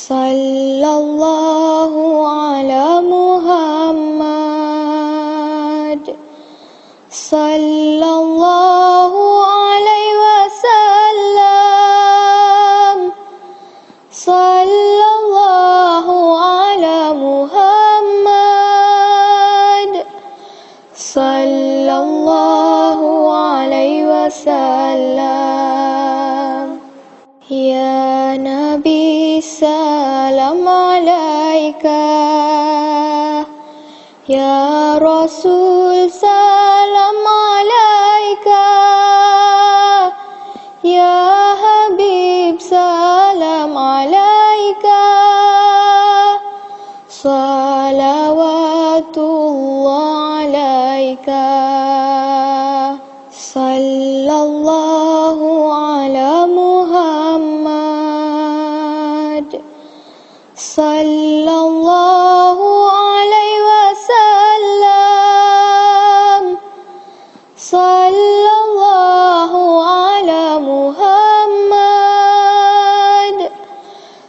Sallallahu ala Muhammad. Sallallahu alaihi wasallam. Sallallahu ala Muhammad. Sallallahu alaihi wasallam. Ya Nabi salam alaika, ya Rasul salam alaika, ya Habib salam alaika, salawatullah alaika. Sallallahu ala Muhammad. Sallallahu alaihi wasallam. Sallallahu ala Muhammad.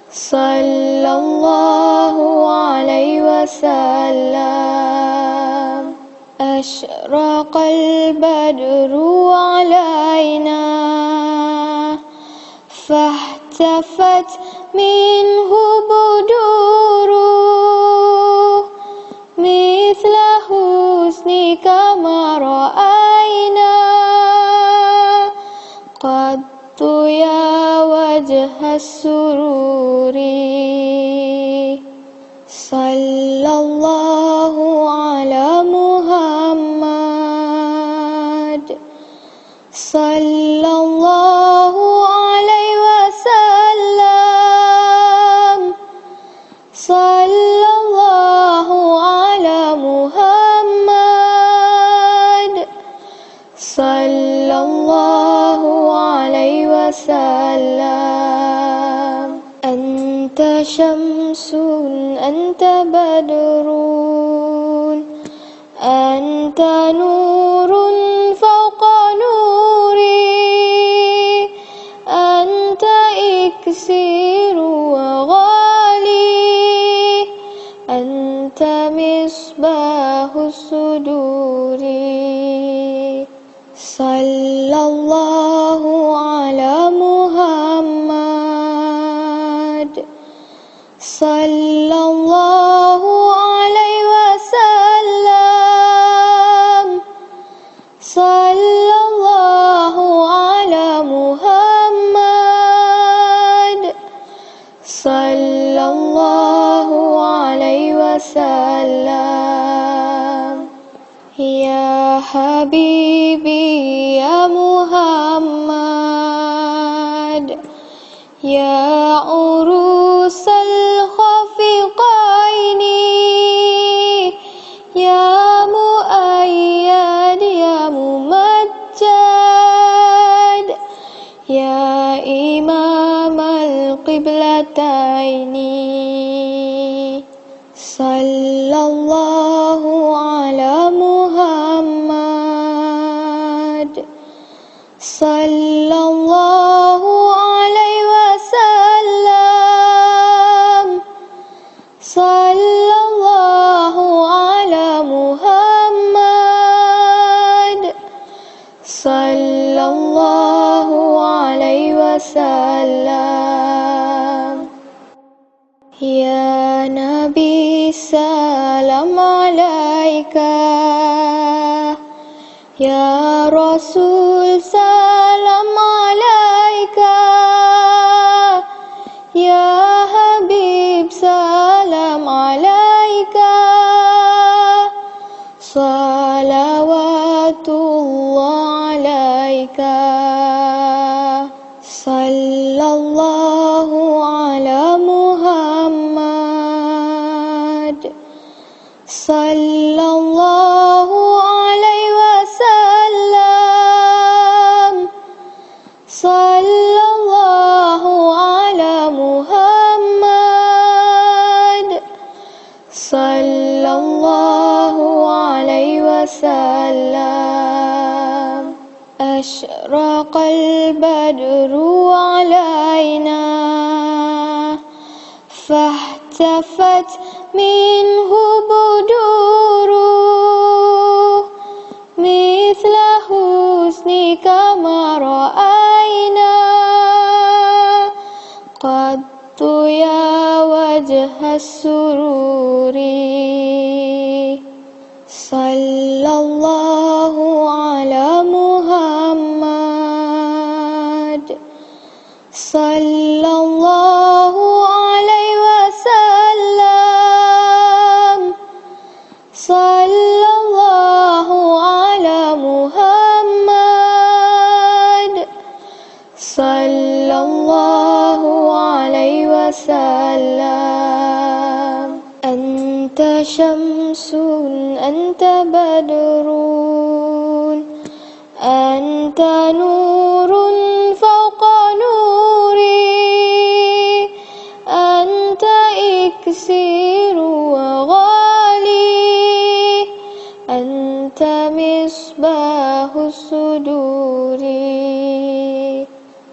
Sallallahu alaihi wasallam. Ashraqal badru alaina, fahtafat minhu buduruh, mithla husnika ma ra'ayna qattu ya wajhas sururi. Sallallahu ala Muhammad. Sallallahu alaihi wasallam. Sallallahu ala Muhammad. Sallallahu alaihi wasallam. Anta syamsun, anta badrun, anta nurun fawqa nuri, anta iksiru wa ghali, anta misbahus suduri. Sallallahu ala Muhammad. Sallallahu alaihi wasallam. Sallallahu ala Muhammad. Sallallahu alaihi wasallam. Ya Habibi ya Muhammad, ya urusal khafiqaini, ya muayyad ya mumajjad, ya imam al-qiblataini. Sallallahu ala Muhammad. Sallallahu alaihi wasallam. Sallallahu ala Muhammad. Sallallahu alaihi wasallam. Ya Nabi salam alaika, ya Rasul salam alaika, ya Habib salam alaika, salawatullah alaika. Sallallahu ala Muhammad. Sallallahu alaihi wasallam. Sallallahu ala Muhammad. Sallallahu alaihi wasallam. Ashraqal badru alaina, فاهتفت منه بدوره مثل حسنك ما رأينا قط يا وجه السرور صلى الله على محمد صلى الله عليه وسلم صلى الله على محمد صلى الله عليه وسلم أنت شمس أنت بدر أنت نور فوق نوري أنت إكسير وغالي أنت مصباح الصدور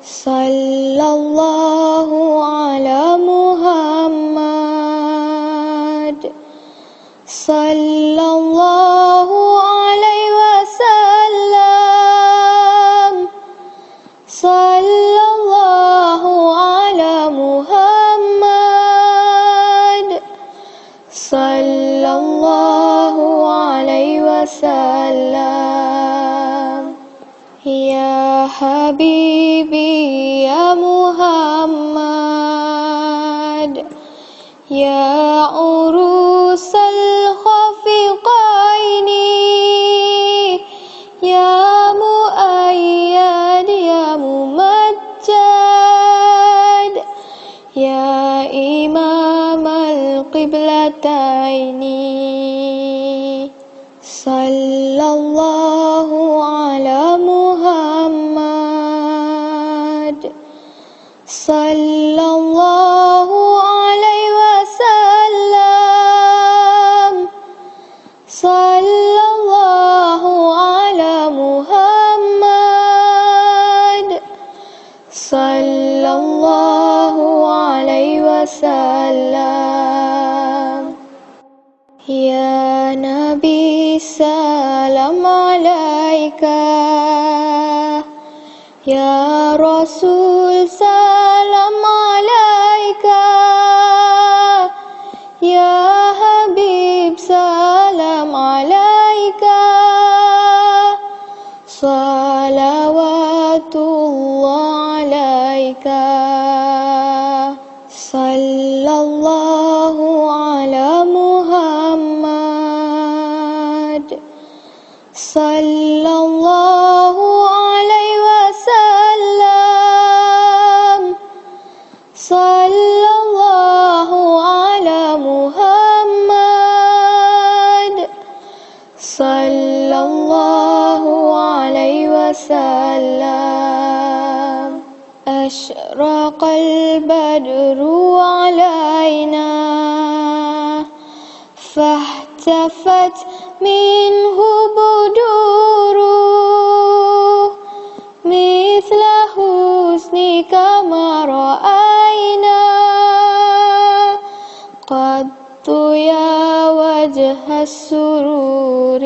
صلى الله على محمد صلى الله عليه وسلم صلى الله على محمد صلى الله عليه وسلم يا حبيبي يا محمد يا عروس الخفقين يا مؤيد يا ممجد يا إمام القبلتين صلى الله على محمد صلى الله عليه وسلم صلى الله على محمد صلى الله عليه وسلم يا نبي سلام عليك يا رسول سلام عليك يا حبيب سلام عليك صلوات الله عليك صلى الله على محمد صلى الله عليه وسلم صلى الله على محمد صلى الله عليه وسلم أشرق البدر علينا فاهتفت منه بدوره مثل حسنك ما رأينا قط يا وجه السرور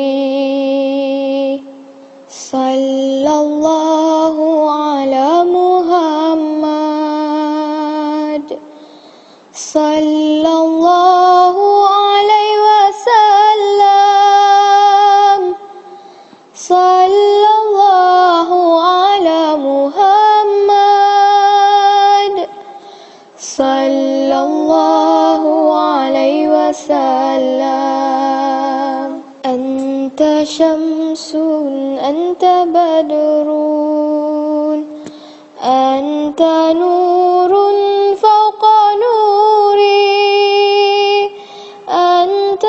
صلى الله على محمد صلى الله عليه وسلم صلى الله على محمد صلى الله عليه وسلم أنت شمس أنت بدر أنت نور فوق نوري أنت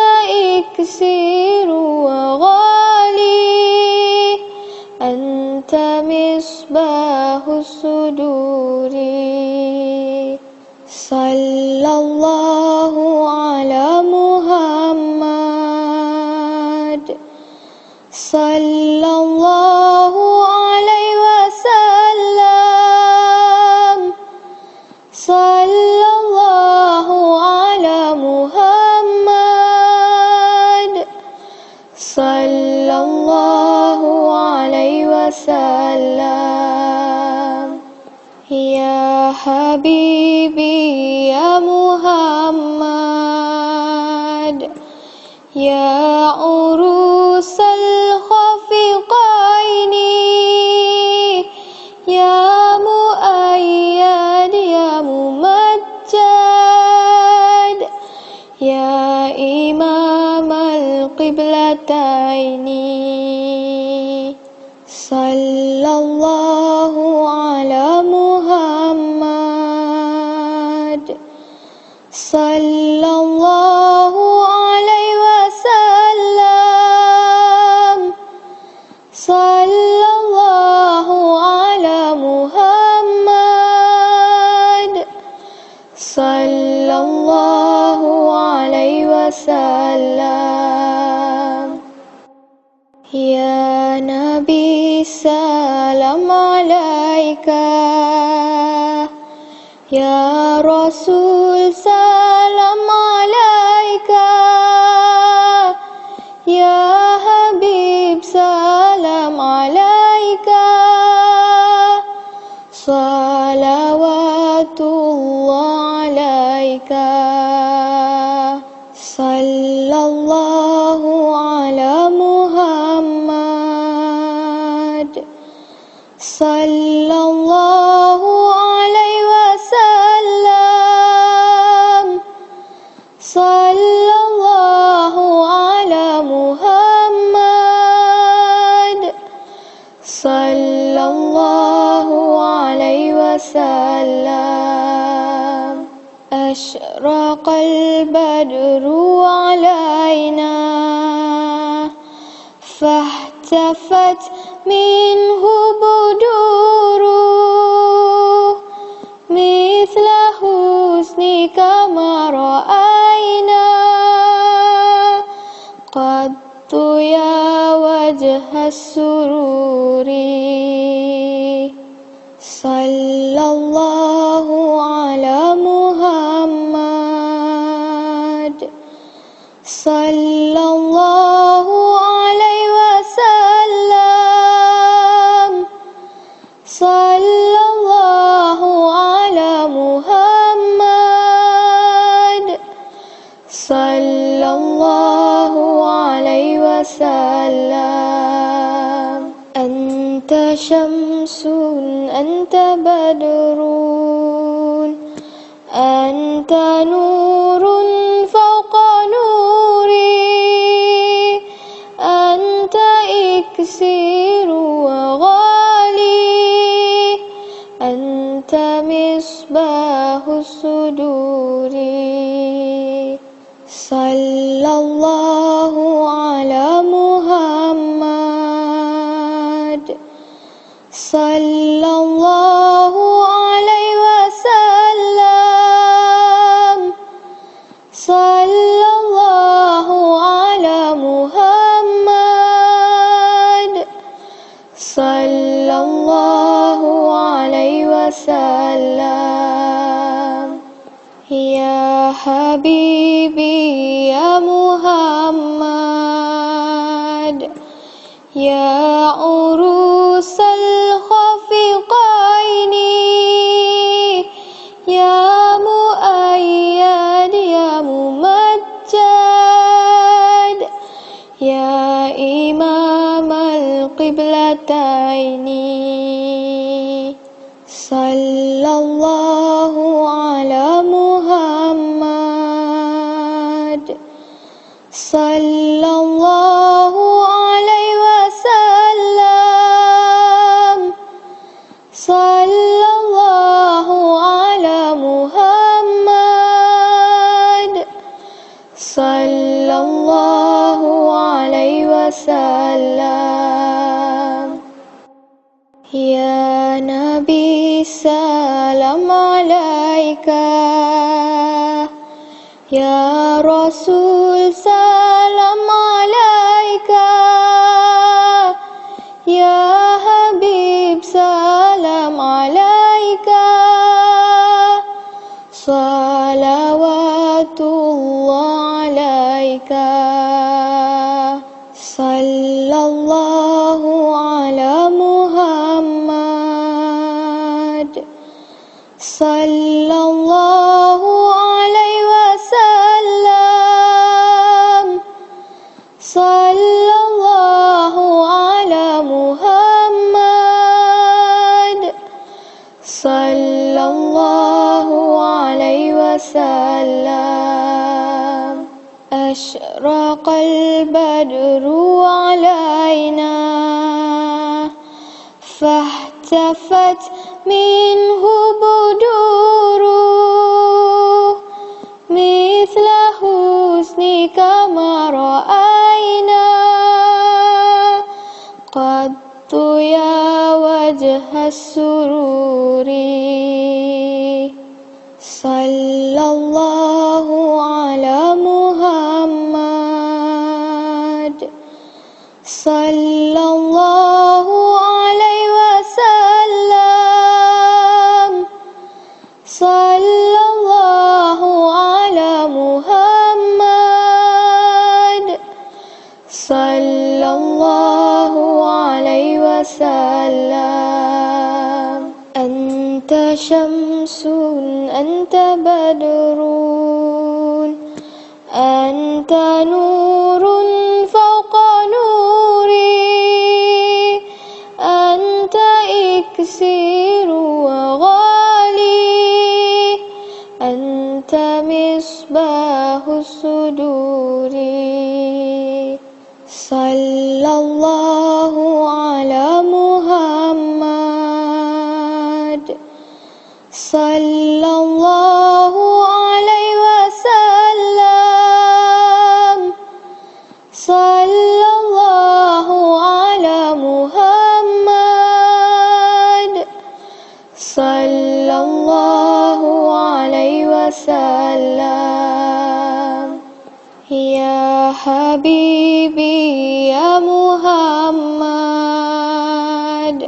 إكسير وغالي أنت مصباح الصدور صلى الله على محمد صلى الله عليه وسلم صلى الله محمد يا عروس الخفقين يا مؤيد يا ممجد يا إمام القبلتين صلى الله على محمد صلى الله عليه وسلم صلى الله على محمد صلى الله عليه وسلم يا نبي سلام عليك يا رسول سلام عليك يا حبيب سلام عليك صلوات الله عليك صلى الله على محمد صلى الله عليه وسلم صلى الله على محمد صلى الله عليه وسلم أشرق البدر علينا فاحتفت منه بدوره مثل حسنك ما رأينا قط يا وجه السرور صلى الله على محمد صلى الله عليه وسلم صلى الله على محمد صلى الله عليه وسلم أنت شمس أنت بدر أنت نور فوق نوري أنت إكسير وغالي أنت مصباح الصدور صلى الله على محمد صلى الله عليه وسلم صلى الله على محمد صلى الله عليه وسلم يا حبيبي يا محمد يا عروس الخفقين يا مؤيد يا ممجد يا إمام القبلتين صلى الله على محمد صلى الله عليه وسلم صلى الله على محمد صلى الله عليه وسلم يا نبي سلام عليك يا رسول سلام عليك يا حبيب سلام عليك صلوات الله عليك صلى الله على محمد صلى الله وسلم أشرق البدر علينا فاهتفت منه بدوره مثل حسنك ما رأينا قط يا وجه السرور صلى الله على محمد صلى الله عليه وسلم صلى الله على محمد صلى الله عليه وسلم أنت شمس أنت بدر أنت نور فوق نوري أنت إكسير وغالي أنت مصباح الصدور صلى الله على محمد صلى الله عليه وسلم صلى الله على محمد صلى الله عليه وسلم يا حبيبي يا محمد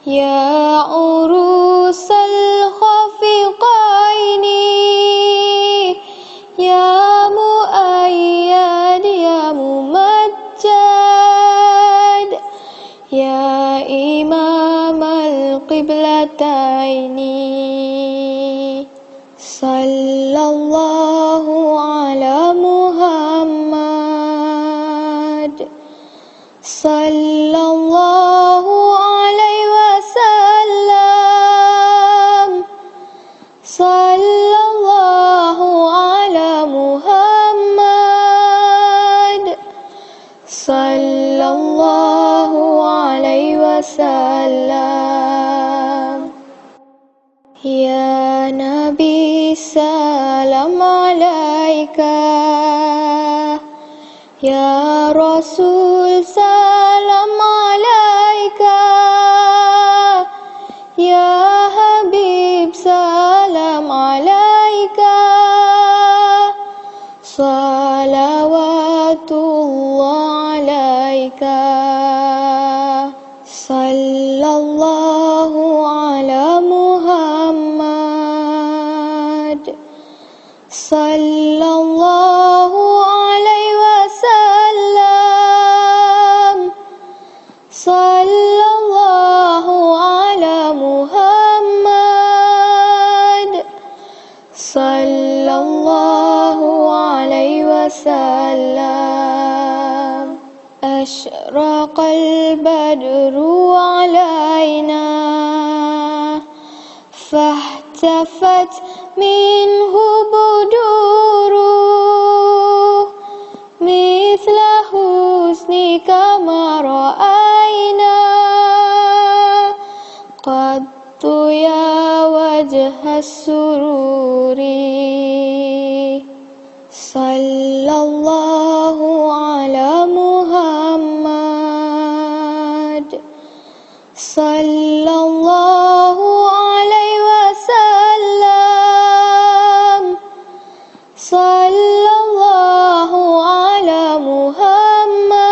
يا عروس الخفقين يا مؤيد يا ممجد يا إمام القبلتين صلى الله على محمد صلى الله عليه وسلم صلى الله على محمد صلى الله عليه وسلم يا نبي سلام عليك يا رسول سلام عليك يا حبيب سلام عليك صلوات الله عليك صلى الله على محمد صلى الله عليه وسلم صلى الله على محمد صلى الله عليه وسلم أشرق البدر علينا فاهتفت منه بدوره مثل حسنك ما رأينا قط يا وجه السرور صلى الله على محمد صلى الله عليه وسلم صلى الله على محمد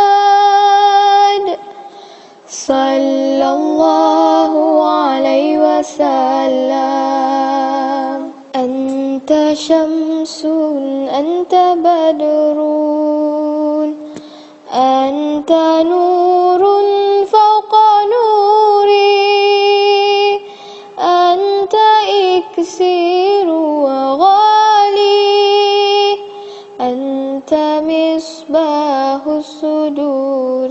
صلى الله عليه وسلم أنت شمس أنت بدر أنت نور فوق نوري أنت إكسير وغالي أنت مصباح الصدور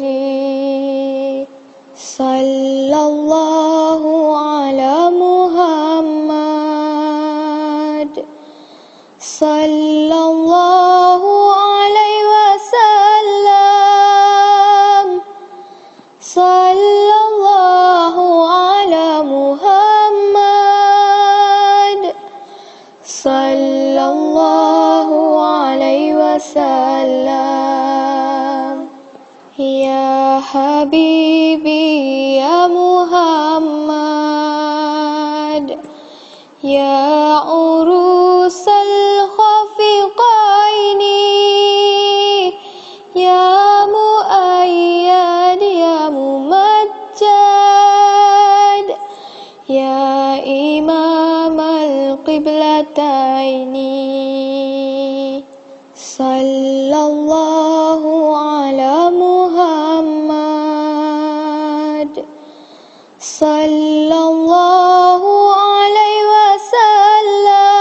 صلى الله على محمد sallallahu alaihi wasallam, sallallahu ala Muhammad, sallallahu alaihi wasallam. Ya Habibi ya Muhammad, ya urusal khafiqaini, ya muayyad ya mumajjad, ya imamal qiblataini, sallallahu ala Muhammad, sallallahu alaihi wasallam,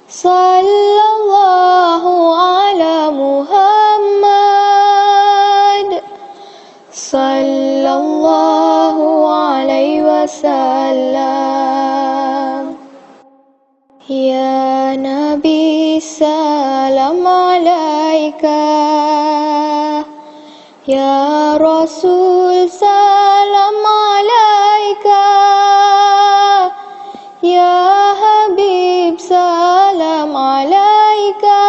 sallallahu ala Muhammad, sallallahu alaihi wasallam. Ya Nabi salam alaika, ya Rasul salam alaika, ya Habib salam alaika,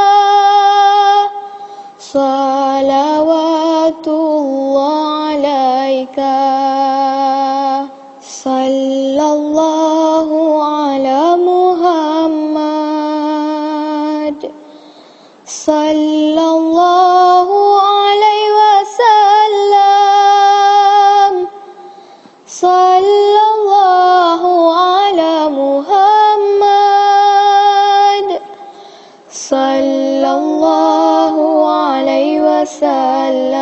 salawatullah alaika, sallallahu ala Muhammad, sallallahu alaihi wasallam, sallallahu ala Muhammad, sallallahu alaihi wasallam.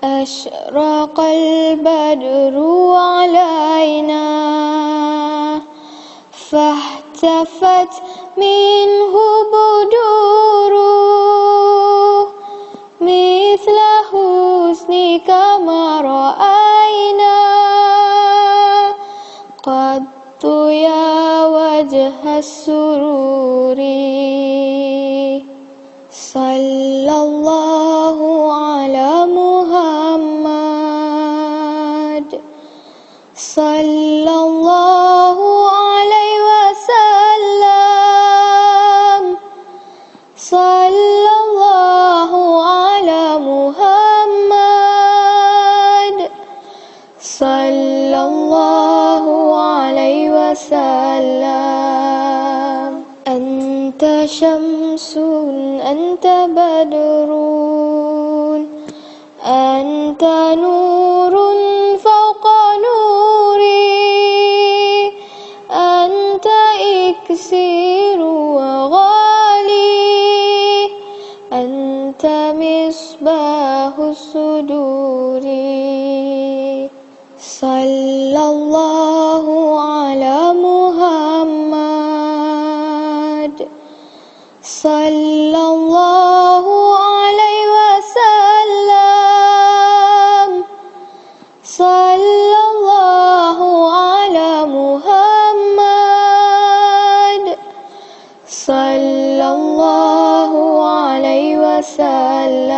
Ashraqal badru alaina, fahtafat minhu buduru, mithla husnika ma ra'ayna, qattu ya wajhas sururi, sallallahu ala Muhammad, sallallahu alaihi wasallam, sallallahu ala Muhammad, sallallahu alaihi wasallam. Anta syamsun, anta badrun, anta nurun fawqa nuri, anta iksiru wa ghali, anta misbahus suduri, sallallahu ala Muhammad, sallallahu alaihi wasallam, sallallahu ala Muhammad, sallallahu alaihi wasallam.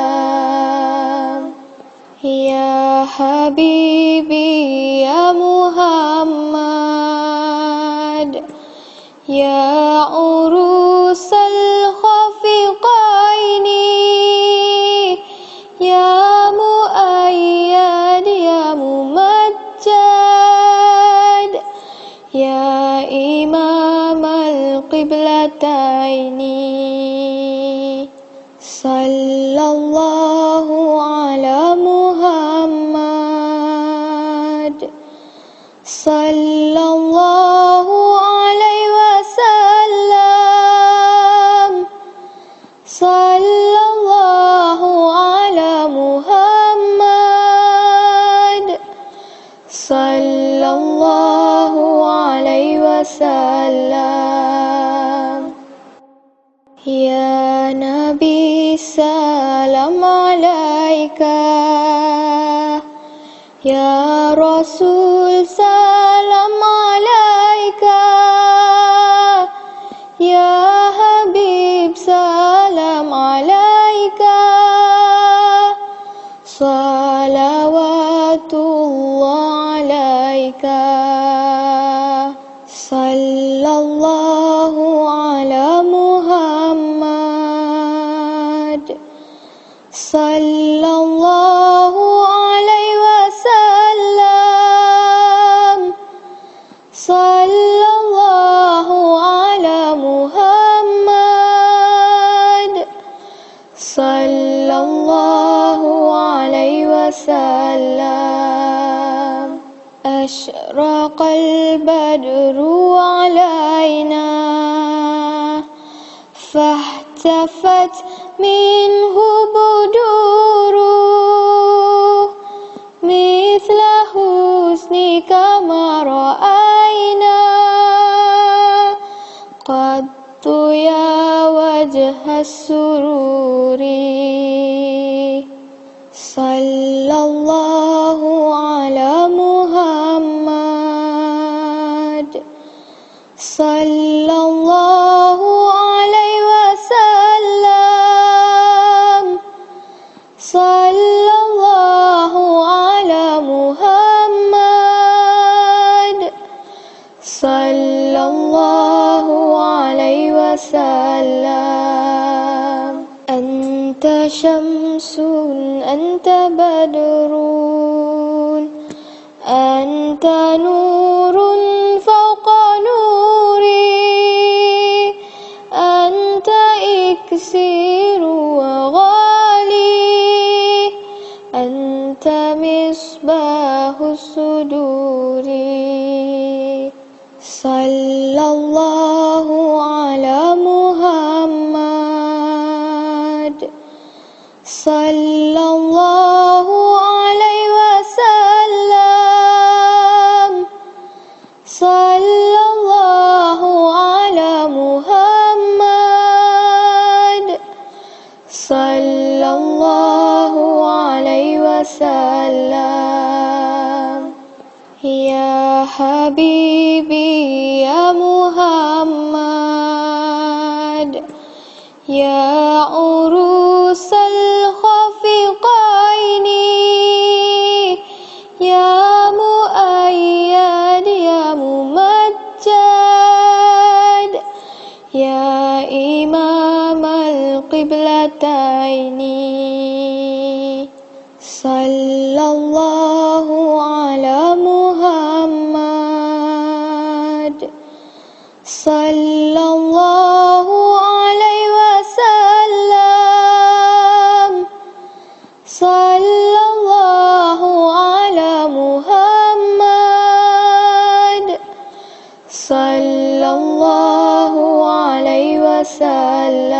Ya Habibi ya Muhammad, ya urusal khafiqaini, ya muayyad ya mumajjad, ya imamal qiblataini, sallallahu ala Muhammad, sallallahu alaihi wasallam, sallallahu ala Muhammad, sallallahu alaihi wasallam. Ya Nabi salam alaika, ya Rasul salam alaika, Ya Habib salam alaika, salawatullah alaika, sallallahu ala Muhammad, sallallahu alaihi wasallam, sallallahu ala Muhammad, sallallahu alaihi wasallam. Ashraqal badru alaina, fahtafat minhu buduruh, mithla husnika ma ra'ayna, qattu ya wajhas sururi, sallallahu ala Muhammad, sallallahu alaihi wasallam, sallallahu ala Muhammad, sallallahu alaihi wasallam. Anta syamsun, anta badrun, anta nurun fawqa nuri, anta iksiru wa ghali, anta misbahus suduri, sallallahu ala Muhammad, sallallahu alaihi wasallam, sallallahu ala Muhammad, sallallahu alaihi wasallam. Ya Habibi ya Muhammad, ya urusal khafiqaini, ya muayyad ya mumajjad, ya imam al-qiblataini, sallallahu ala Muhammad, sallallahu alaihi wasallam, sallallahu ala Muhammad, sallallahu alaihi wasallam.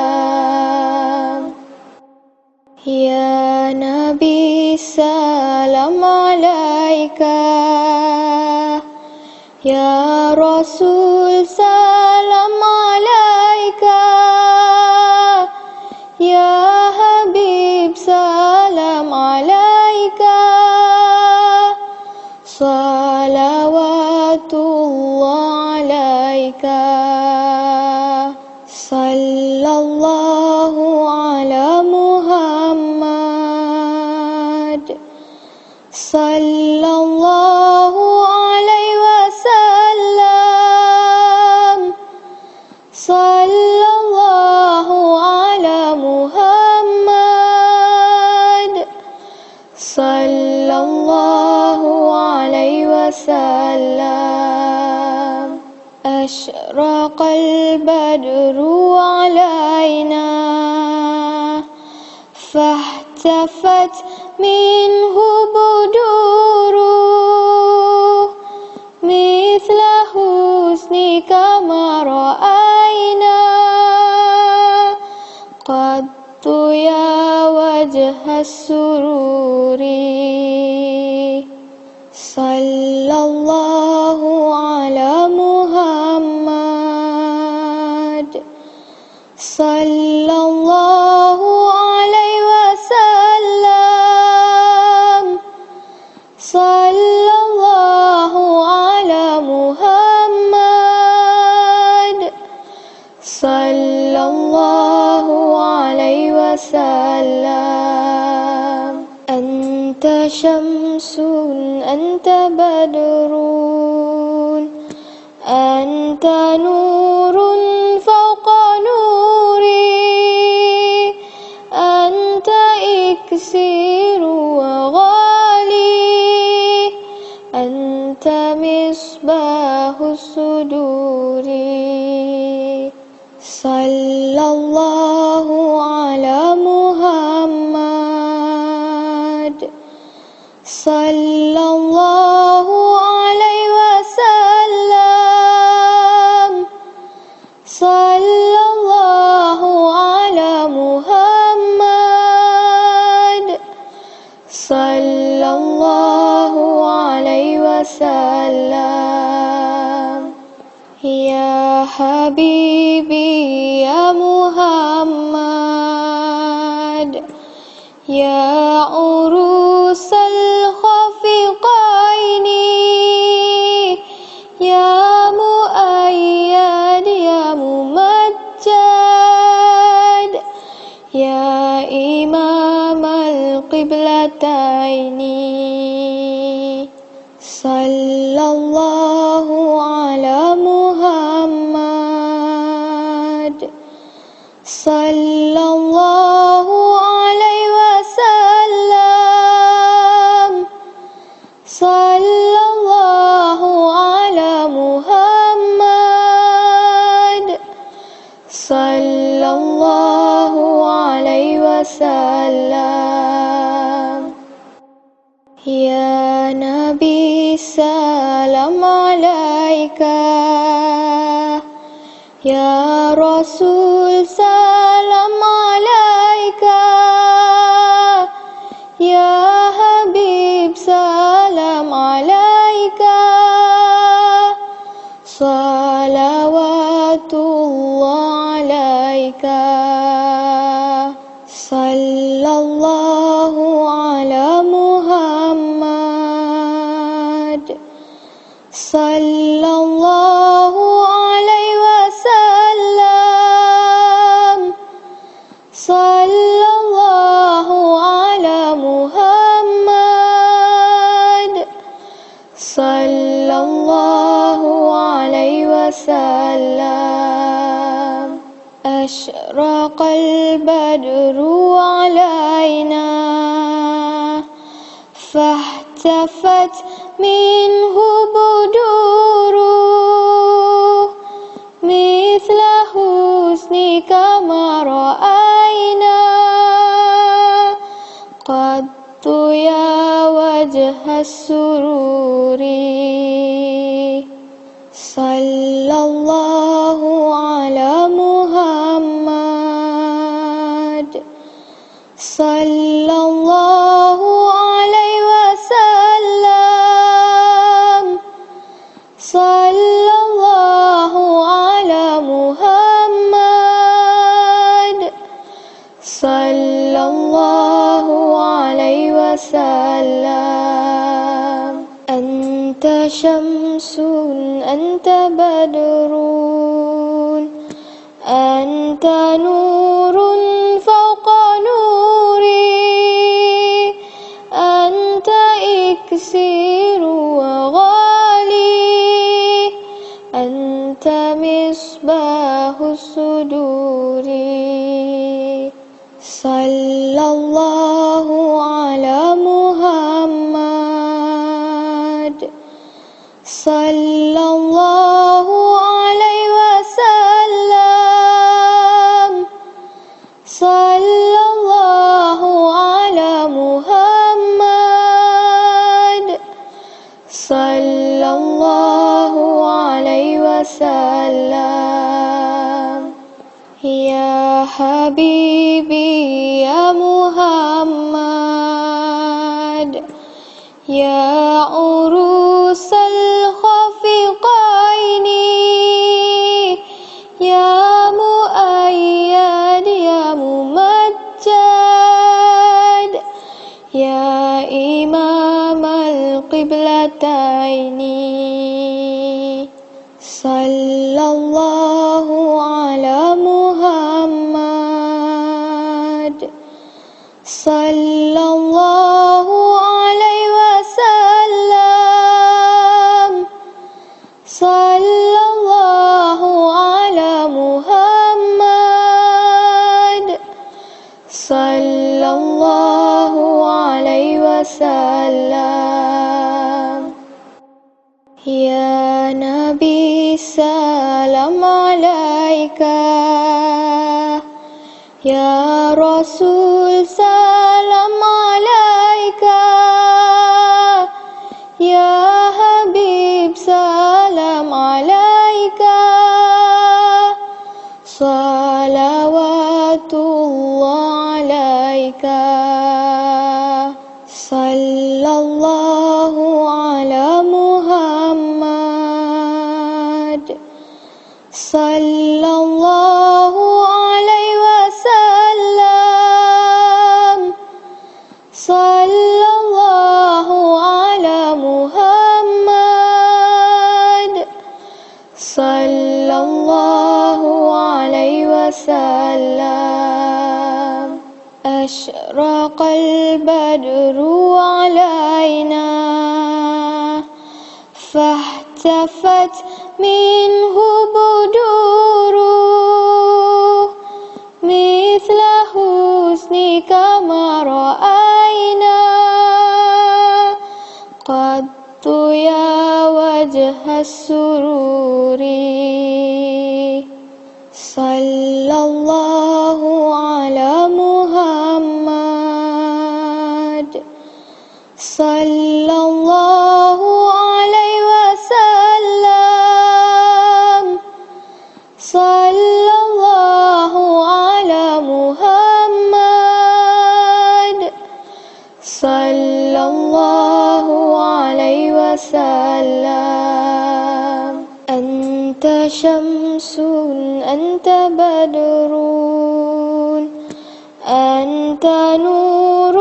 Ya Nabi salam alaika, ya Rasul salam alaika, ya Habib salam alaika, salawatullah alaika, sallallahu ala Muhammad, sallallahu alaihi wasallam, sallallahu ala Muhammad, sallallahu alaihi wasallam. Ashraqal badru alaina, fahtafat minhu buduruh, mithla husnika ma ra'ayna, qattu ya wajhas sururi, sallallahu ala Muhammad, sallallahu alaihi wasallam, sallallahu ala Muhammad, شمس أنت بدر أنت نور فوق نوري أنت إكسير وغالي أنت مصباح الصدور صلى الله على محمد صلى الله عليه وسلم صلى الله على محمد صلى الله عليه وسلم يا حبيبي يا محمد يا عروس الخفقين يا مؤيد يا ممجد يا إمام القبلتين صلى الله على محمد صلى الله عليه وسلم صلى الله على محمد صلى الله عليه وسلم يا نبي سلام عليك يا رسول سلام عليك يا حبيب سلام عليك صلوات الله عليك صلى الله على محمد صلى الله عليه وسلم صلى الله على محمد صلى الله عليه وسلم أشرق البدر علينا فاحتفت منه بدور مثل حسنك ما رأينا قط يا وجه السرور صلى الله على محمد صلى الله عليه وسلم صلى الله على محمد صلى الله عليه وسلم أنت شمس أنت بدر أنت نور فوق نوري أنت إكسير وغالي أنت مصباح الصدور صلى الله على محمد صلى الله عليه وسلم صلى الله على محمد صلى الله عليه وسلم يا حبيبي يا محمد يا عروس الخفقين يا مؤيد يا ممجد يا إمام القبلتين صلى الله على محمد صلى الله عليه عليك يا رسول سلام عليك يا حبيب سلام عليك صلوات الله عليك صلى الله على محمد صلى الله عليه وسلم صلى الله على محمد صلى الله عليه وسلم أشرق البدر علينا فاحتفت منه بدوره مثل حسنك ما رأينا قط يا وجه السرور صلى الله على محمد صلى الله عليه وسلم صلى الله على محمد صلى الله عليه وسلم أنت شمس أنت بدر أنت نور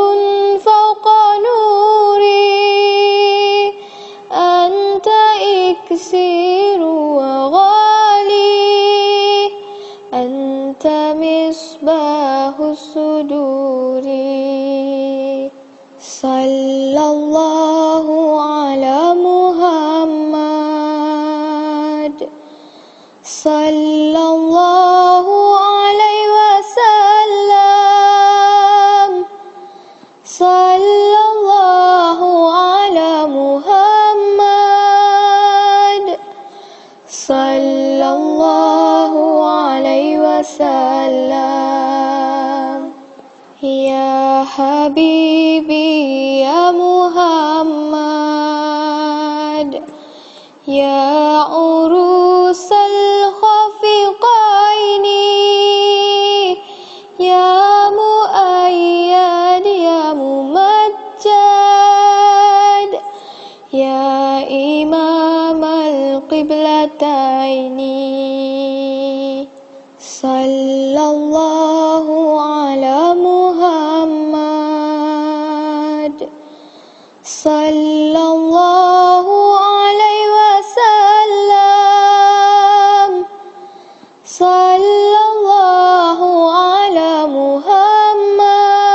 فوق نوري أنت إكسير وغالي أنت مصباح الصدور صلى الله على محمد صلى الله عليه وسلم صلى الله على محمد صلى الله عليه وسلم يا حبيبي يا محمد يا عروس الخفقين يا مؤيد يا ممجد يا إمام القبلتين صلى الله على محمد صلى الله عليه وسلم صلى الله على محمد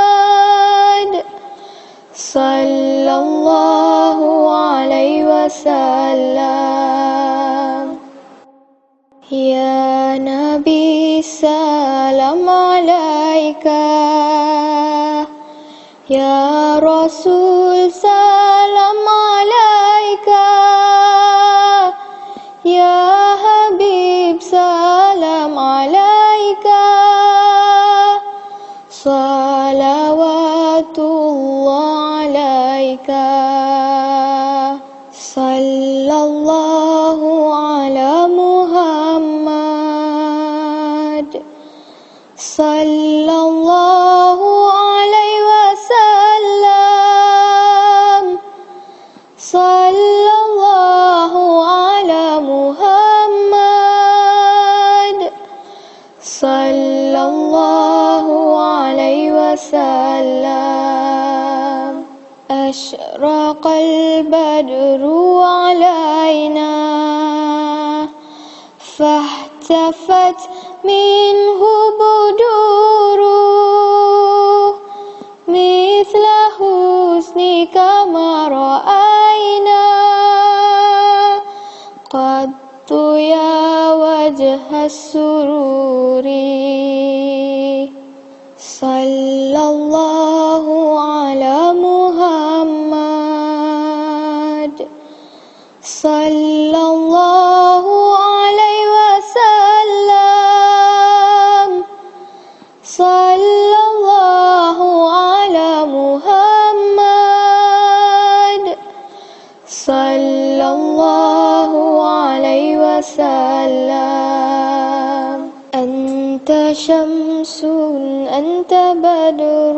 صلى الله عليه وسلم يا نبي سلام عليك يا رسول سلام عليك يا حبيب سلام عليك صلوات الله عليك صلى الله على محمد صلى الله عليه وسلم صلى الله على محمد صلى الله عليه وسلم أشرق البدر علينا فاحتفت منه بدوره مثل حسنك ما رأينا قط يا وجه السرور صلى الله على محمد صلى الله عليه وسلم شمس أنت بدر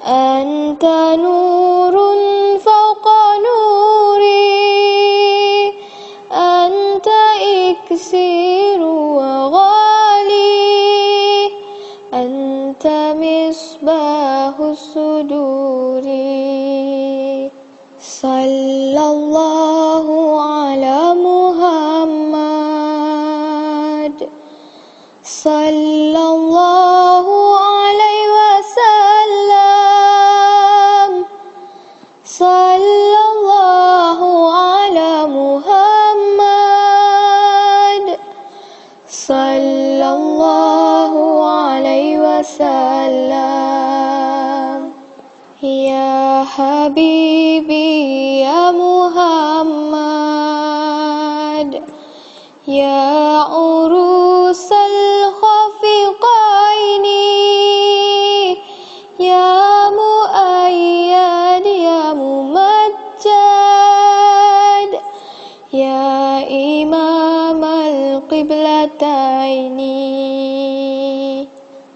أنت نور فوق نوري أنت إكسير وغالي أنت مصباح الصدور صلى الله على محمد صلى الله عليه وسلم صلى الله على محمد صلى الله عليه وسلم يا حبيبي يا محمد يا عروس الخفقين يا مؤيد يا ممجد يا إمام القبلتين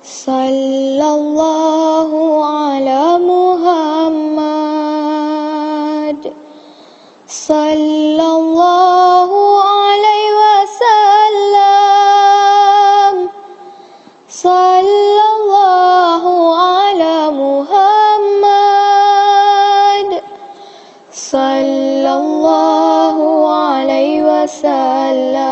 صلى الله على محمد صلى الله عليه وسلم صلى الله على محمد صلى الله عليه وسلم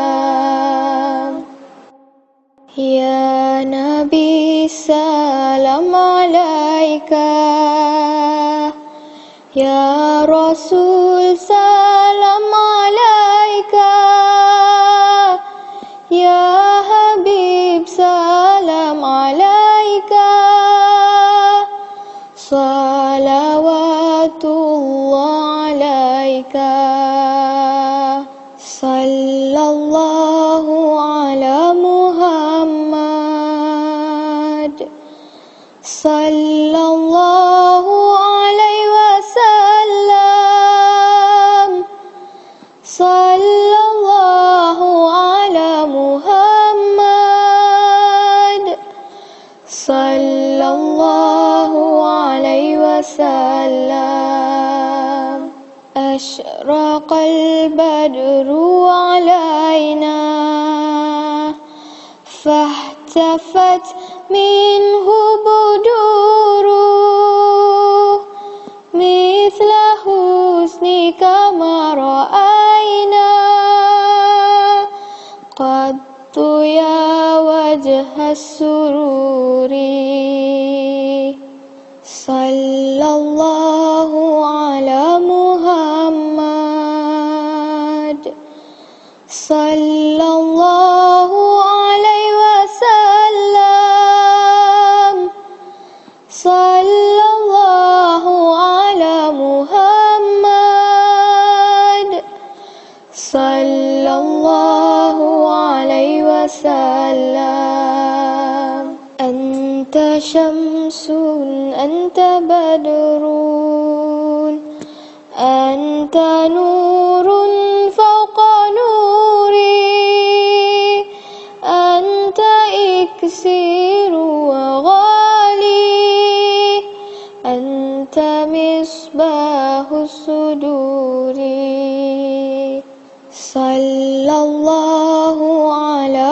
يا نبي سلام عليك يا رسول سلام عليك يا حبيب سلام عليك صلوات الله عليك صلى الله على محمد صلى الله عليه وسلم صلى الله على محمد صلى الله عليه وسلم أشرق البدر علينا فاحتفت منه بدور مثل حسنك ما رأينا قط يا وجه السرور صلى الله على محمد صلى الله عليه وسلم صلى الله على محمد صلى الله عليه وسلم أنت شمس أنت بدر أنت نور فوق نوري أنت إكسير وغالي أنت مصباح الصدور صلى الله على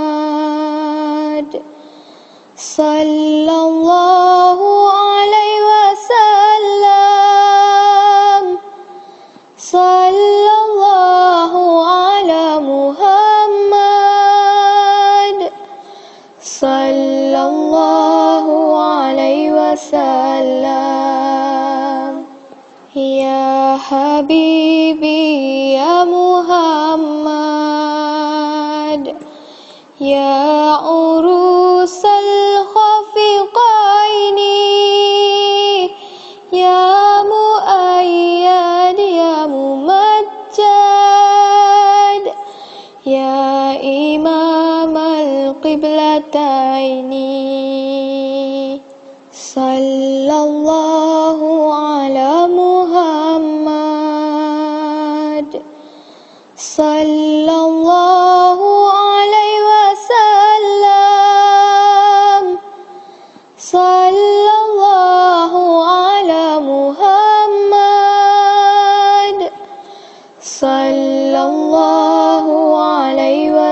محمد صلى الله عليه وسلم صلى الله على محمد صلى الله عليه وسلم يا حبيبي يا محمد يا عروس الخفقين يا مؤيد يا ممجد يا إمام القبلتين صلى الله على محمد صلى الله عليه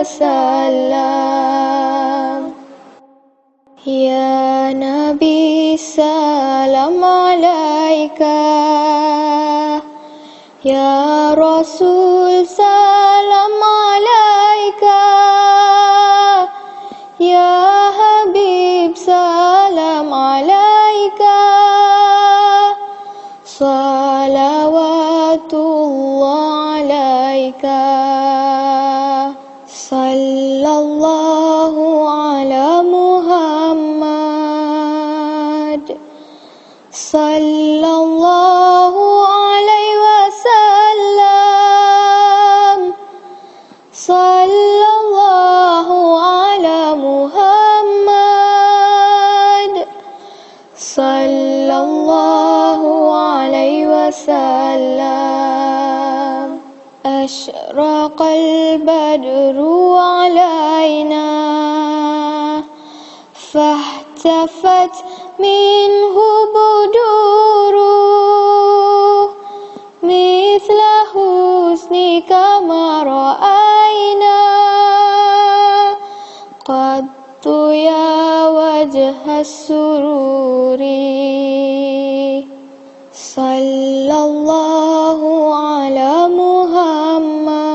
wasallam. Ya Nabi salam alaika, Ya Rasul salam alaika, Ya Habib salam alaika, salawatullah alaika. Sallallahu ala Muhammad, sallallahu alaihi wasallam, sallallahu ala Muhammad, sallallahu alaihi wasallam. Ashraqal badru alaina, fahtafat minhu buduruh, mithla husnika ma ra'ayna qattu ya wajhas sururi. Sallallahu ala Muhammad,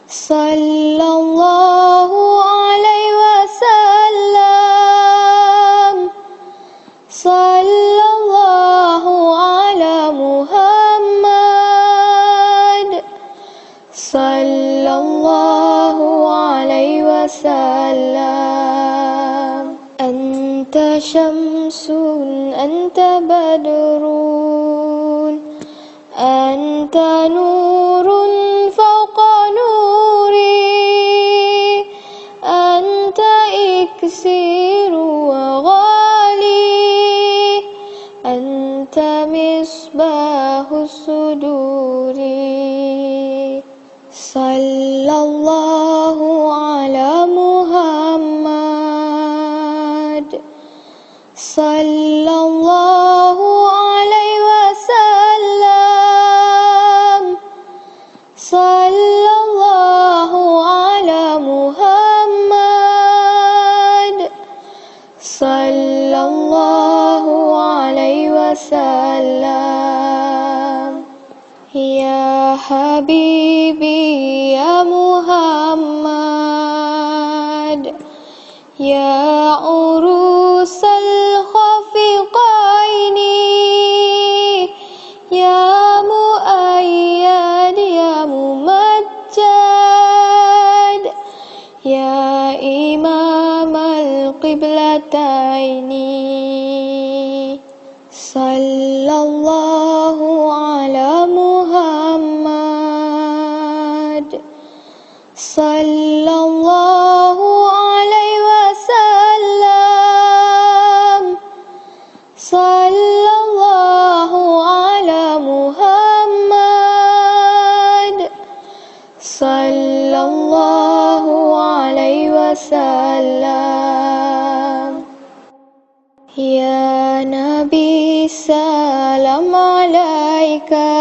sallallahu alaihi wasallam, sallallahu ala Muhammad, sallallahu alaihi wasallam. Anta syamsun, anta badrun, anta nurun fawqa nuri, anta iksiru wa ghali, anta misbahus suduri. Sallallahu ala Muhammad, sallallahu alaihi wasallam, sallallahu ala Muhammad, sallallahu alaihi wasallam. Ya Habibi ya Muhammad, ya urusal khafiqaini, ya muayyad ya mumajjad, ya imam al-qiblataini. Sallallahu ala Muhammad, sallallahu alaihi wasallam, sallallahu ala Muhammad, sallallahu alaihi wasallam. Ya Nabi salam alaika,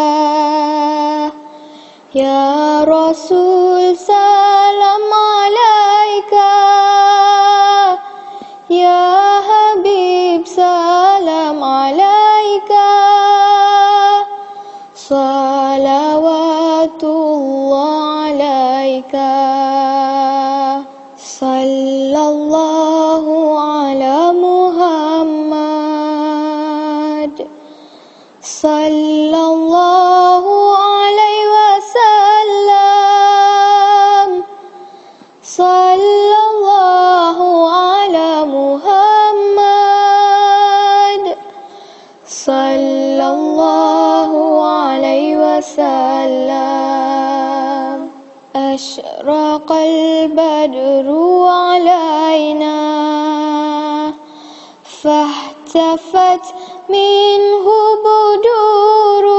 Ya Rasul salam alaika, Ya Habib salam alaika, salawatullah alaika. Sallallahu ala Muhammad, sallallahu alaihi wasallam, sallallahu ala Muhammad, sallallahu alaihi wasallam. Ashraqal badru alaina, fahtafat minhu buduruh,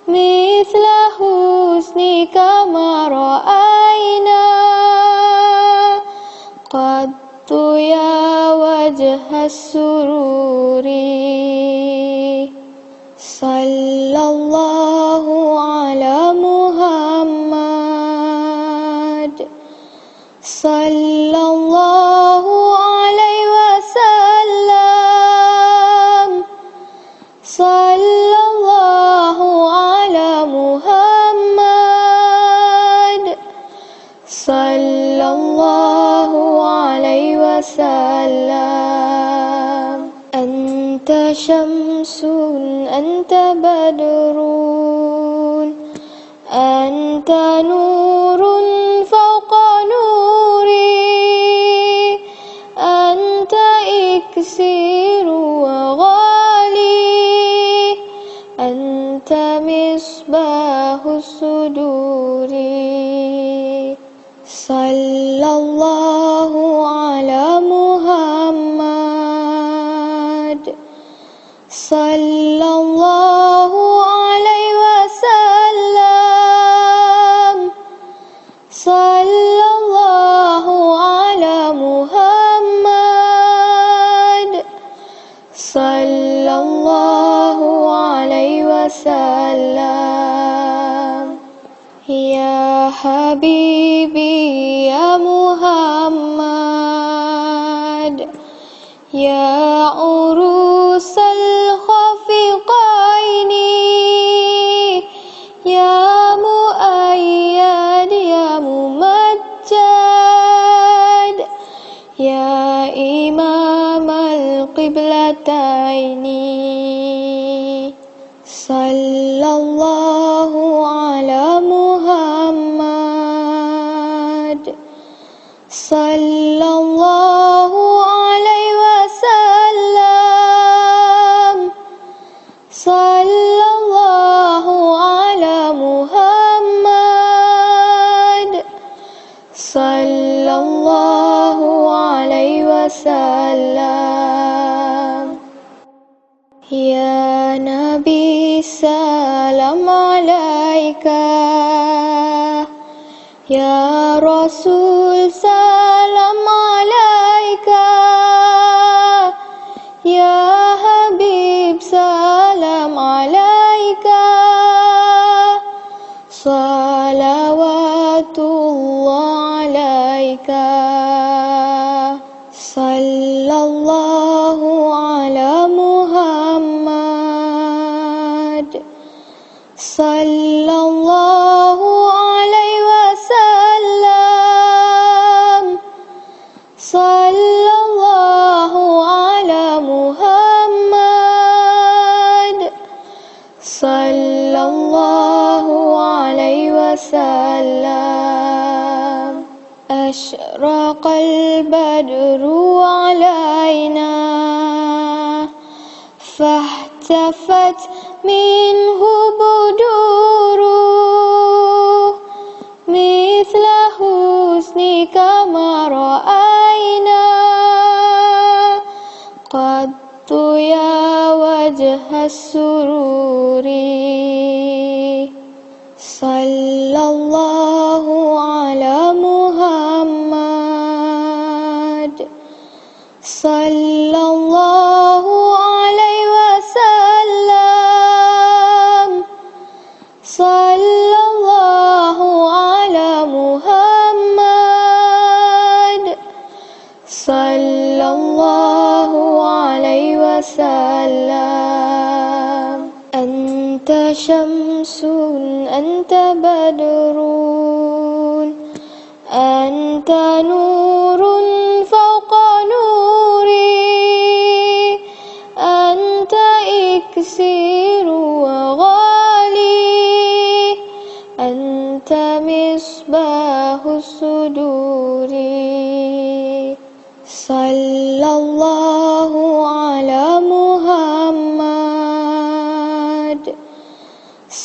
mithla husnika ma ra'ayna qattu ya wajhas sururi. Sallallahu ala Muhammad, sallallahu alaihi wasallam. Anta syamsun, anta badrun, anta nurun fawqa nuri, anta iksiru wa ghali, anta misbahus suduri. Sallallahu ala Muhammad, sallallahu alaihi wasallam, sallallahu ala Muhammad, sallallahu alaihi wasallam. Ya Habibi ya Muhammad, ya urusal khafiqaini, ya muayyad ya mumajjad, ya imamal qiblataini. Sallallahu ala Muhammad, sallallahu alaihi wasallam, sallallahu ala Muhammad, sallallahu alaihi wasallam. Ya Nabi salam alaika, ya Rasul salam alaika, ya Habib salam alaika, salawatullah alaika. Sallallahu ala Muhammad, sallallahu alaihi wasallam, sallallahu ala Muhammad, sallallahu alaihi wasallam. Ashraqal badru alaina, fahtafat minhu buduru, mithla husnika ma ra'ayna, qattu ya wajhas sururi. Sallallahu ala Muhammad, sallallahu alaihi wasallam, sallallahu ala Muhammad, sallallahu alaihi wasallam. Anta syamsun, anta badrun, anta nurun fawqa nuri, anta iksiru wa ghali, anta misbahus suduri. Sallallahu ala Muhammad,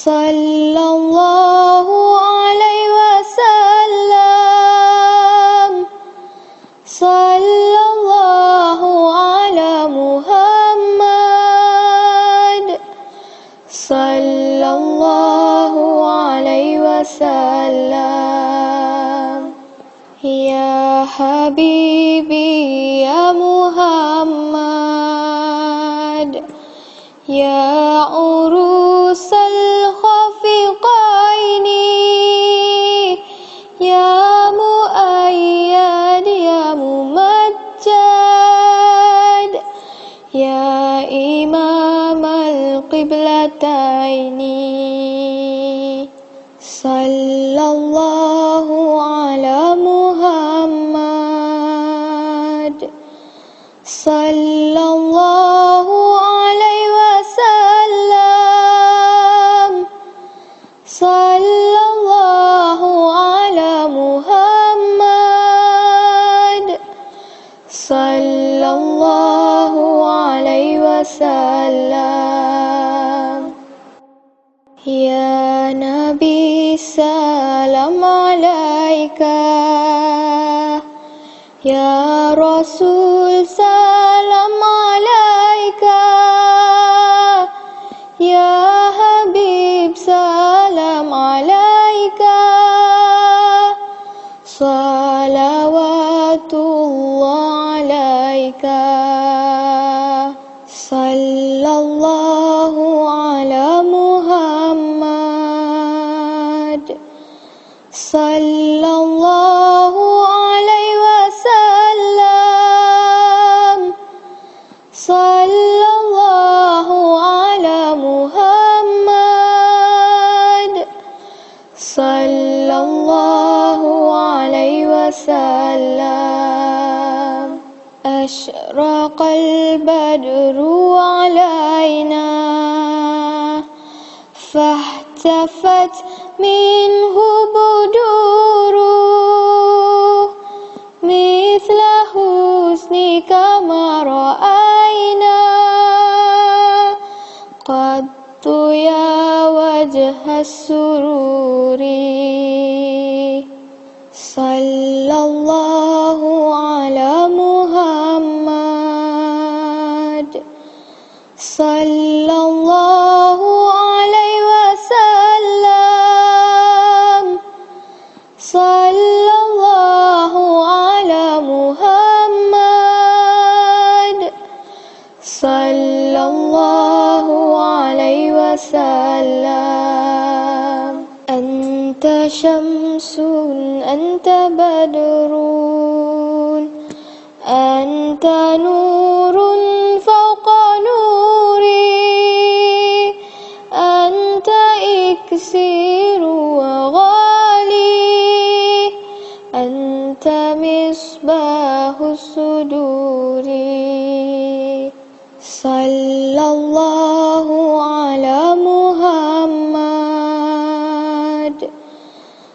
sallallahu alaihi wasallam, sallallahu ala Muhammad, sallallahu alaihi wasallam. Ya Habibi ya Muhammad, ya urusal khafiqaini, ya muayyad ya mumajjad, ya imamal qiblataini. Sallallahu ala wasallam. Ya Nabi salam alaika, Ya Rasul salam alaika, Ya Habib salam alaika, salawatullah alaika. Sallallahu ala Muhammad, sallallahu alaihi wasallam, sallallahu ala Muhammad, sallallahu alaihi wasallam. Ashraqal badru alaina, fahtafat minhu buduruh, mithla husnika ma ra'ayna qattu ya wajhas sururi. Sallallahu ala Muhammad, sallallahu alaihi wasallam, sallallahu ala Muhammad, sallallahu alaihi wasallam. Anta syamsun, anta badrun, anta nurun fawqa nuri, anta iksiru wa ghali, anta misbahus suduri. Sallallahu ala Muhammad,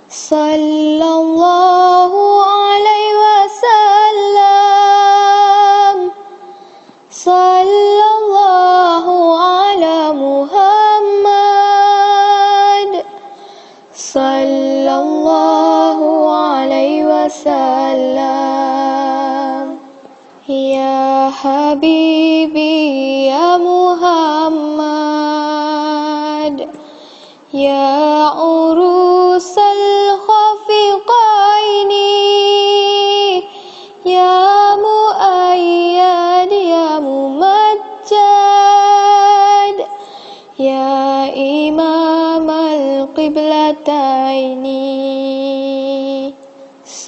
sallallahu alaihi wasallam, sallallahu ala Muhammad, sallallahu alaihi wasallam. Ya Habibi ya Muhammad, ya urusal khafiqaini, ya muayyad ya mumajjad, ya imam al-qiblataini.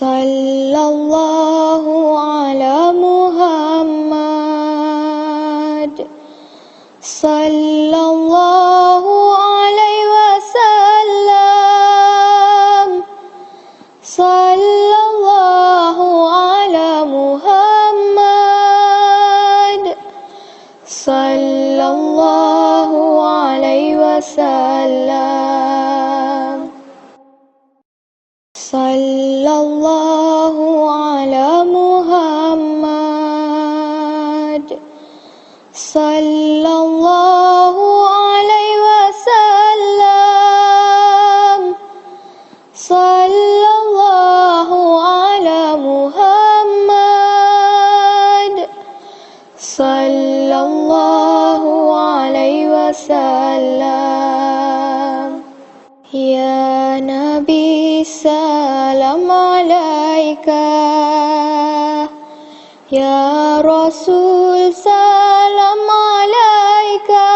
Sallallahu ala Muhammad, sallallahu alaihi wasallam, sallallahu ala Muhammad, sallallahu alaihi wasallam. Sallallahu ala Muhammad, sallallahu alaihi wasallam, sallallahu ala Muhammad, sallallahu alaihi wasallam. Ya Nabi salam alaika, Ya Rasul salam alaika,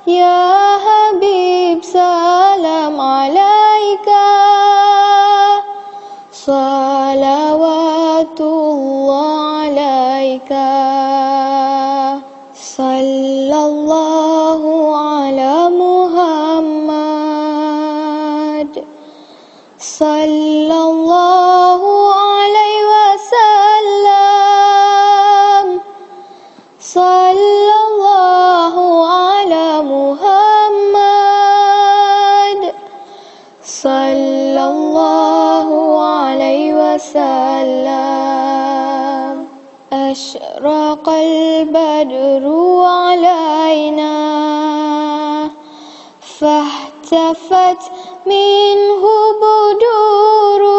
Ya Habib salam alaika, salawatullah alaika. Sallallahu ala Muhammad, sallallahu alaihi wasallam, sallallahu ala Muhammad, sallallahu alaihi wasallam. أشرق البدر علينا فاهتفت منه بدوره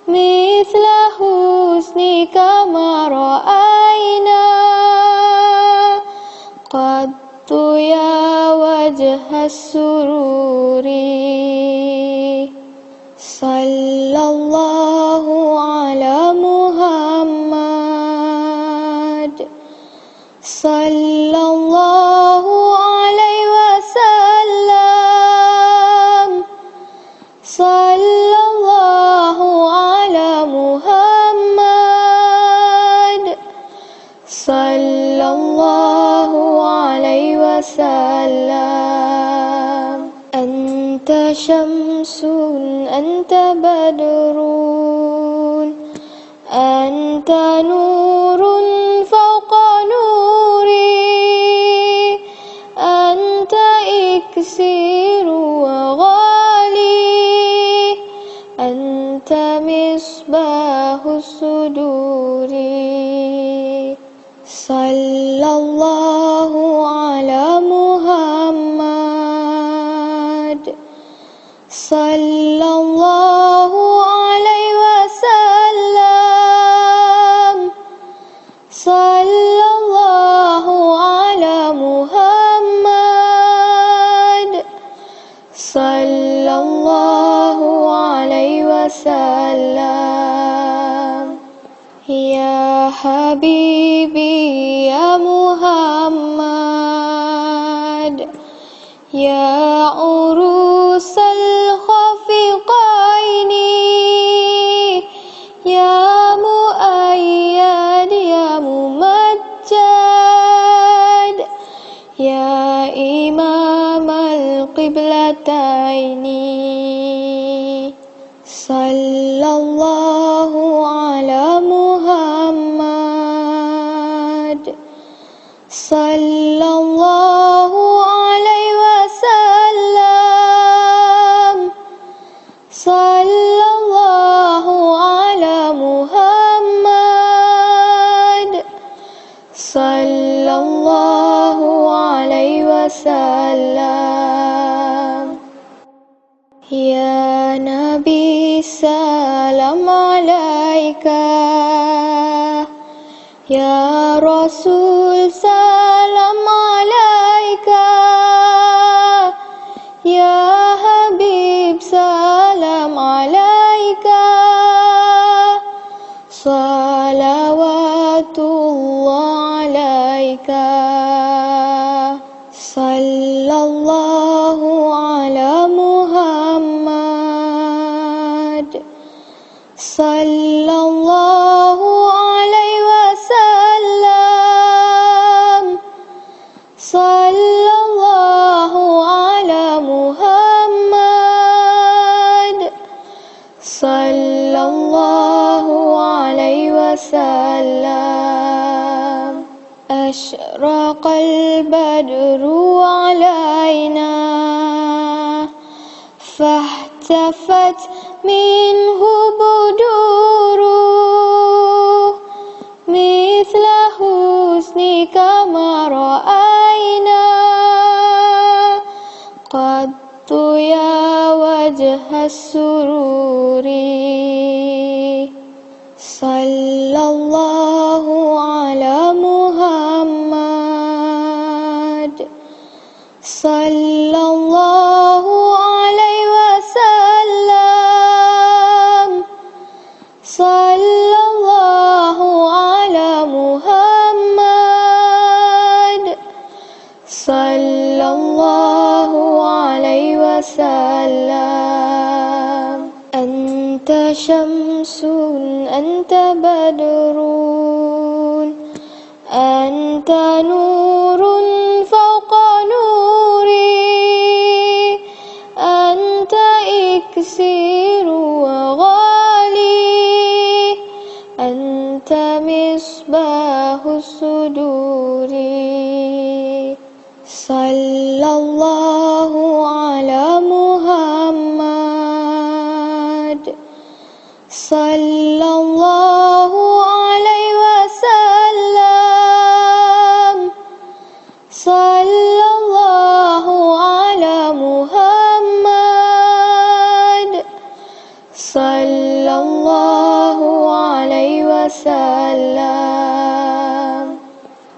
مثل حسنك ما رأينا قط يا وجه السرور صلى الله على محمد صلى الله عليه وسلم صلى الله على محمد صلى الله عليه وسلم أنت شمس أنت بدر أنت نور فوق نوري أنت إكسير وغالي أنت مصباح الصدور صلى الله على محمد صلى الله عليه وسلم صلى الله على محمد صلى الله عليه وسلم يا حبيبي يا محمد يا عروس الخفقين يا مؤيد يا ممجد يا إمام القبلتين صلى الله على محمد صلى الله عليه وسلم صلى الله على محمد صلى الله عليه وسلم يا نبي سلام عليك يا رسول سلام عليك يا حبيب سلام عليك صلوات الله عليك صلى الله على محمد صلى الله عليه وسلم صلى الله على محمد صلى الله عليه وسلم أشرق البدر علينا فاهتفت منه بدوره مثل حسنك ما رأينا قط يا وجه السرور صلى الله على محمد صلى الله عليه وسلم صلى الله على محمد صلى الله عليه وسلم أنت شمس أنت بدر أنت نور فوق نوري أنت إكسير وغالي أنت مصباح الصدور صلى الله على محمد صلى الله على sallallahu alaihi wasallam.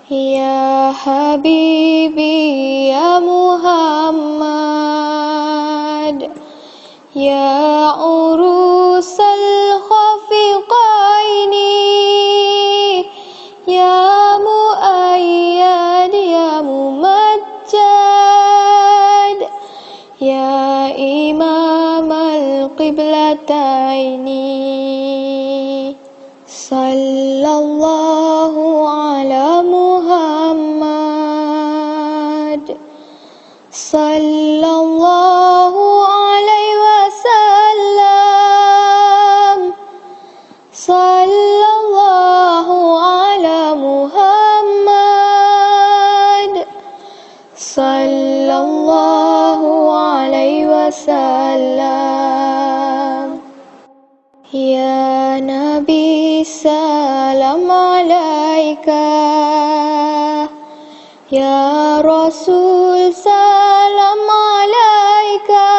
Ya Habibi ya Muhammad, ya urusal khafiqaini, ya muayyad ya mumajjad, ya imam al-qiblataini. Sallallahu ala Muhammad, sallallahu alaihi wasallam. Sallallahu ala Muhammad, sallallahu alaihi wasallam. Ya Nabi salam alaika, ya Rasul salam alaika,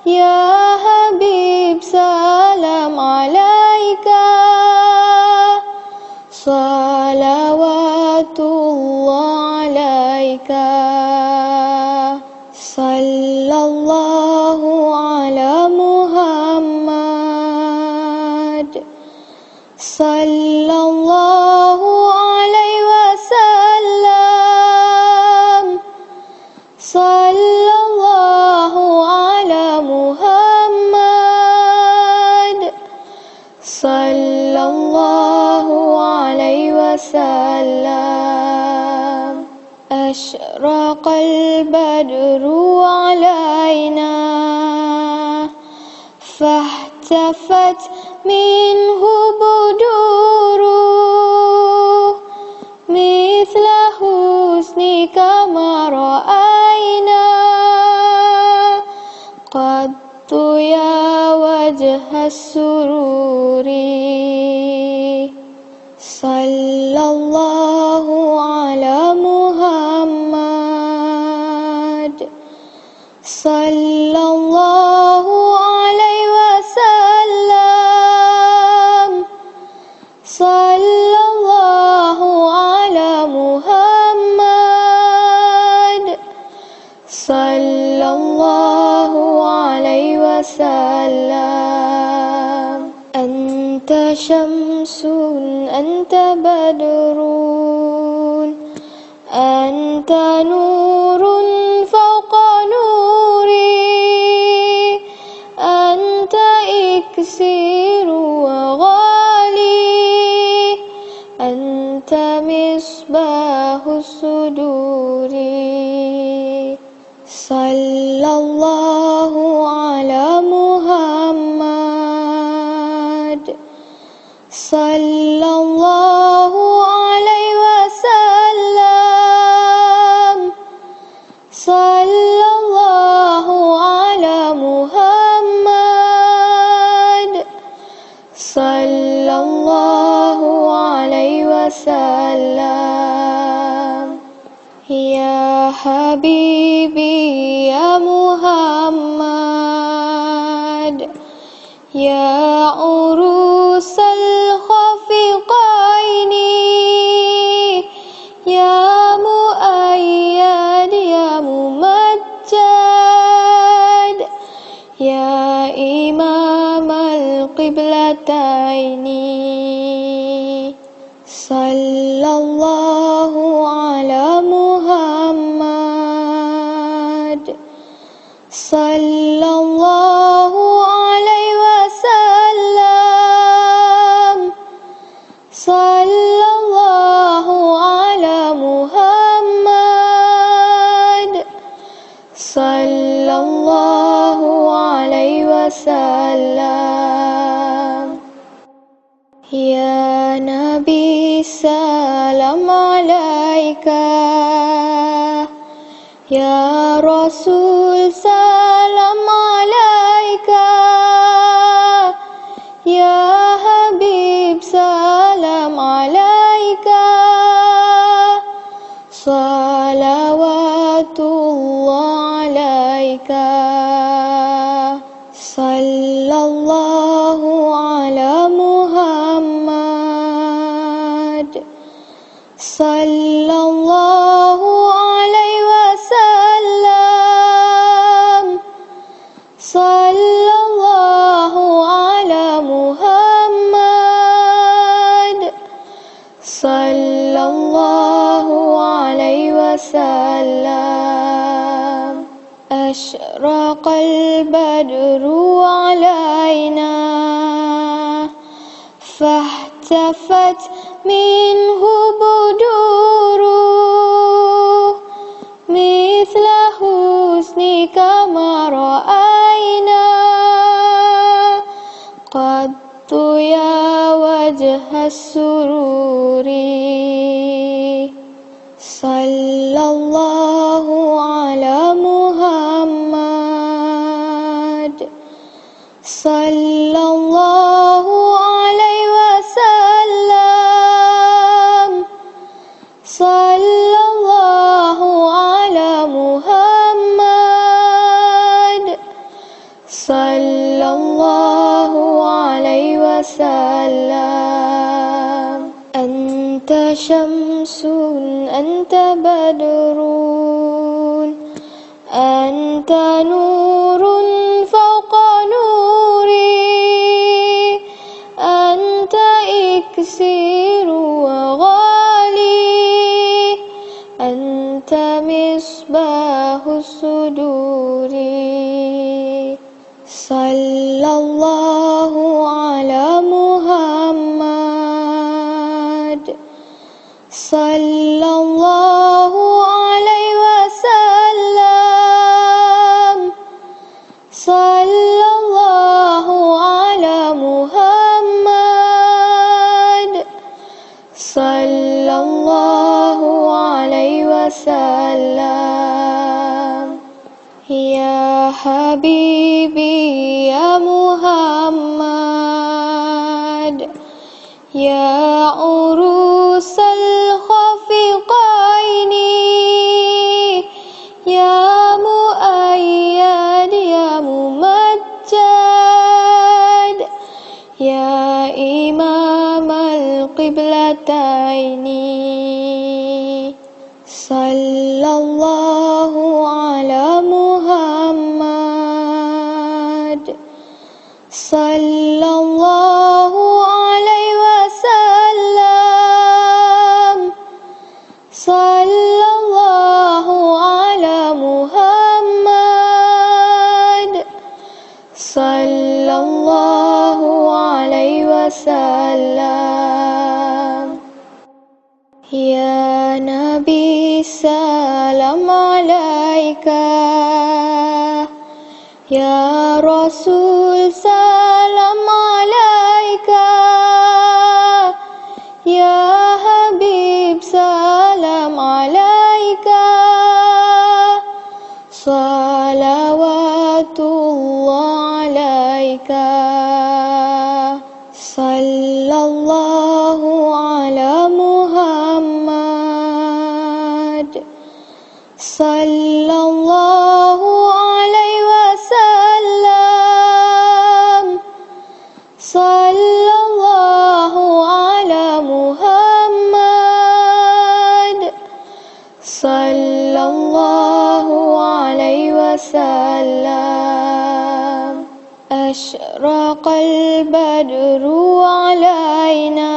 ya Habib salam alaika. Salawatullah alaika. Sallallahu ala Muhammad, sallallahu alaihi wasallam. Sallallahu ala Muhammad, sallallahu alaihi wasallam. Ashraqal badru alaina, fahtafat minhu buduruh, mithla husnika ma ra'ayna qattu ya wajhas sururi. Sallallahu ala Muhammad, sallallahu alaihi wasallam. Sallallahu ala Muhammad, sallallahu alaihi wasallam. Anta syamsun, anta badrun, anta nurun fawqa nuri, anta iksiru wa ghali, anta misbahus suduri. Sallallahu ala Muhammad, sallallahu alaihi wasallam. Sallallahu ala Muhammad, sallallahu alaihi wasallam. Ya Habibi ya Muhammad, ya urusal khafiqaini, ya muayyad ya mumajjad, ya imam al-qiblataini. Sallallahu ala Muhammad, sallallahu alaihi wasallam. Sallallahu ala Muhammad, sallallahu alaihi wasallam. Ya Nabi salam alaika, ya Rasul salam alaika, ya Habib salam alaika. Salawatullah alaika. sallallahu alaihi wasallam, sallallahu ala Muhammad, sallallahu alaihi wasallam. Ashraqal badru alaina fahtafat minhu buduruh mithla husnika ma ra'ayna qattu ya wajhas sururi. Sallallahu ala Muhammad, sallallahu alaihi wasallam, sallallahu ala Muhammad, sallallahu alaihi wasallam. Anta syamsun, anta badrun, anta nurun fawqa nuri, anta iksiru wa ghali, anta misbahus suduri. Sallallahu ala Muhammad, sallallahu alaihi wasallam, sallallahu ala Muhammad, sallallahu alaihi wasallam. Ya Habibi ya Muhammad, ya urusal khafiqaini, ya muayyad ya mumajjad, ya imamal qiblataini. Sallallahu ala Muhammad, sallallahu alaihi wasallam, sallallahu ala Muhammad, sallallahu alaihi wasallam. Ya Nabi salam alaika, ya Rasul salam alaika, ya Habib salam alaika, salawatullah alaika. Sallallahu ala Muhammad, sallallahu alaihi wasallam, sallallahu ala Muhammad, sallallahu alaihi wasallam. Ashraqal badru alaina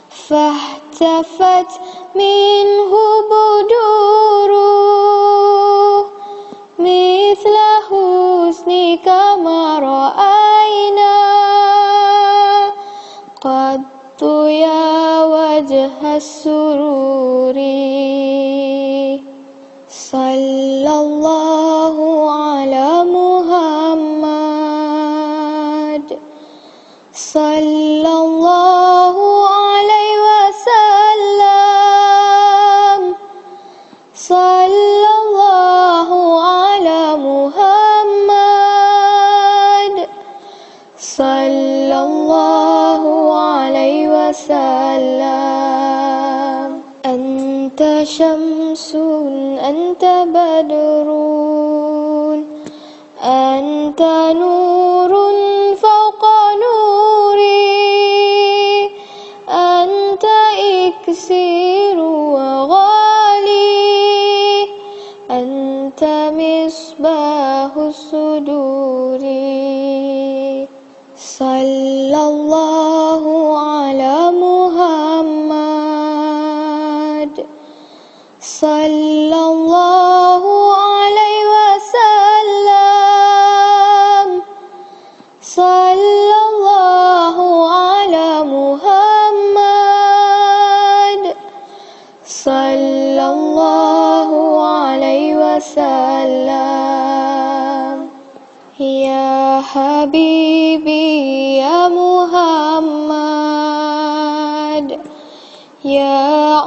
fahtafat minhu buduruh mithla husnika ma ra'ayna qattu ya wajhas sururi. Sallallahu ala Muhammad, sallallahu alaihi wasallam, sallallahu ala Muhammad, sallallahu alaihi wasallam. Anta syamsun, anta badrun, anta nurun fawqa nuri, anta يسير وغالي أنت مصباح الصدور صلى الله على محمد صلى الله عليه وسلم صلى الله على محمد صلى الله عليه وسلم يا حبيبي يا محمد يا